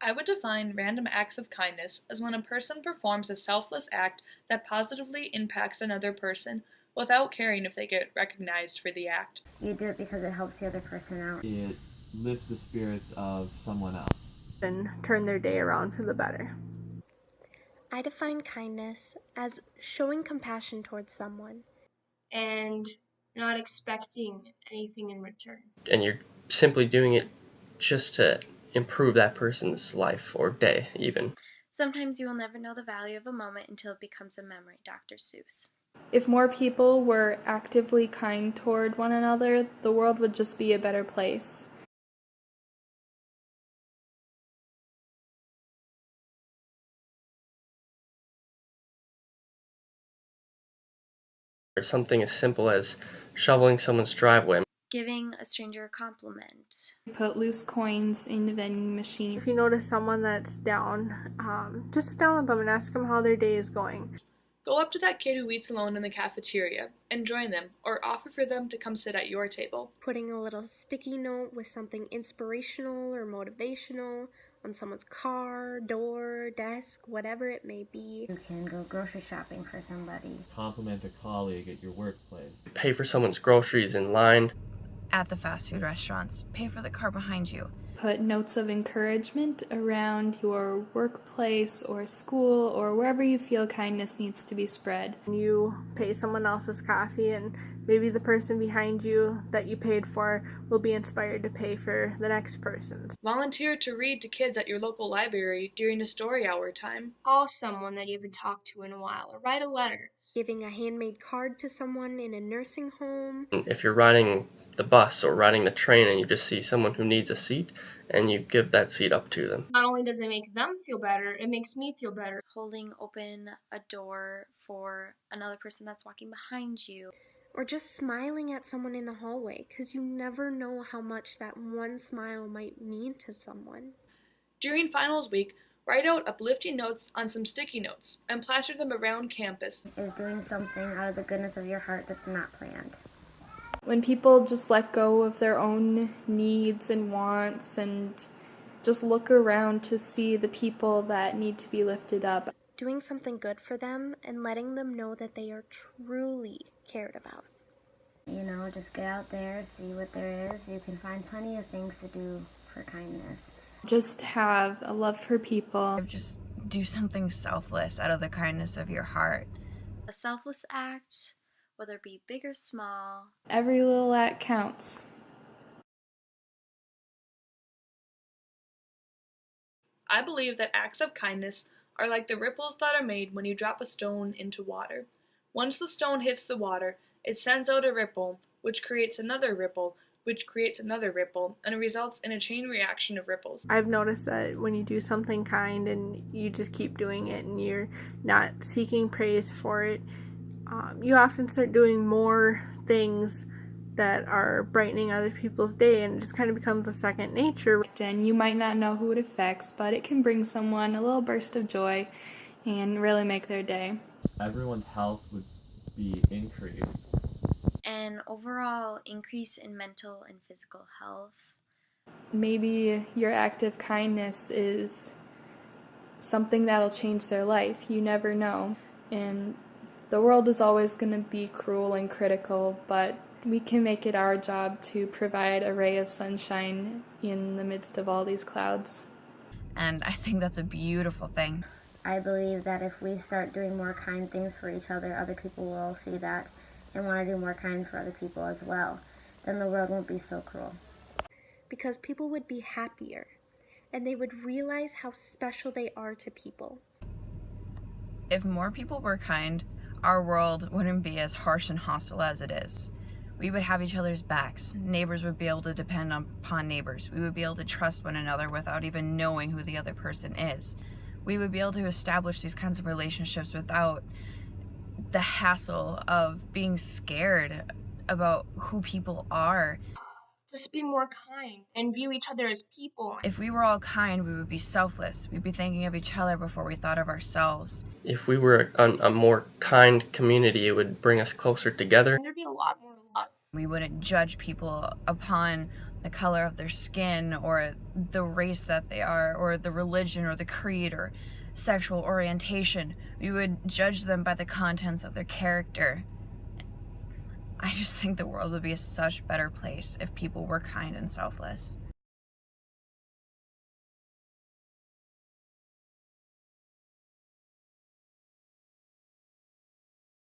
I would define random acts of kindness as when a person performs a selfless act that positively impacts another person without caring if they get recognized for the act. You do it because it helps the other person out. It lifts the spirits of someone else. And turn their day around for the better. I define kindness as showing compassion towards someone. And not expecting anything in return. And you're simply doing it just to improve that person's life or day, even. Sometimes you will never know the value of a moment until it becomes a memory, Dr. Seuss. If more people were actively kind toward one another, the world would just be a better place. Or something as simple as shoveling someone's driveway. Giving a stranger a compliment. Put loose coins in the vending machine. If you notice someone that's down, just sit down with them and ask them how their day is going. Go up to that kid who eats alone in the cafeteria and join them, or offer for them to come sit at your table. Putting a little sticky note with something inspirational or motivational on someone's car, door, desk, whatever it may be. You can go grocery shopping for somebody. Compliment a colleague at your workplace. Pay for someone's groceries in line. At the fast food restaurants, pay for the car behind you. Put notes of encouragement around your workplace or school or wherever you feel kindness needs to be spread. You pay someone else's coffee, and maybe the person behind you that you paid for will be inspired to pay for the next person's. Volunteer to read to kids at your local library during a story hour time. Call someone that you haven't talked to in a while, or write a letter. Giving a handmade card to someone in a nursing home. If you're riding the bus or riding the train and you just see someone who needs a seat and you give that seat up to them. Not only does it make them feel better, it makes me feel better. Holding open a door for another person that's walking behind you. Or just smiling at someone in the hallway, because you never know how much that one smile might mean to someone. During finals week, write out uplifting notes on some sticky notes and plaster them around campus. Is doing something out of the goodness of your heart that's not planned. When people just let go of their own needs and wants and just look around to see the people that need to be lifted up. Doing something good for them and letting them know that they are truly cared about. You know, just get out there, see what there is. You can find plenty of things to do for kindness. Just have a love for people. Just do something selfless out of the kindness of your heart. A selfless act, whether it be big or small. Every little act counts. I believe that acts of kindness are like the ripples that are made when you drop a stone into water. Once the stone hits the water, it sends out a ripple, which creates another ripple, which creates another ripple, and it results in a chain reaction of ripples. I've noticed that when you do something kind and you just keep doing it and you're not seeking praise for it, you often start doing more things that are brightening other people's day, and it just kind of becomes a second nature. And you might not know who it affects, but it can bring someone a little burst of joy and really make their day. Everyone's health would be increased. An overall increase in mental and physical health. Maybe your act of kindness is something that'll change their life. You never know. And the world is always going to be cruel and critical, but we can make it our job to provide a ray of sunshine in the midst of all these clouds. And I think that's a beautiful thing. I believe that if we start doing more kind things for each other people will see that and want to do more kind for other people as well. Then the world won't be so cruel. Because people would be happier, and they would realize how special they are to people. If more people were kind, our world wouldn't be as harsh and hostile as it is. We would have each other's backs. Neighbors would be able to depend upon neighbors. We would be able to trust one another without even knowing who the other person is. We would be able to establish these kinds of relationships without the hassle of being scared about who people are. Just be more kind and view each other as people. If we were all kind, we would be selfless. We'd be thinking of each other before we thought of ourselves. If we were a more kind community, it would bring us closer together. There'd be a lot more love. We wouldn't judge people upon the color of their skin or the race that they are or the religion or the creed or sexual orientation. We would judge them by the contents of their character. I just think the world would be a such better place if people were kind and selfless.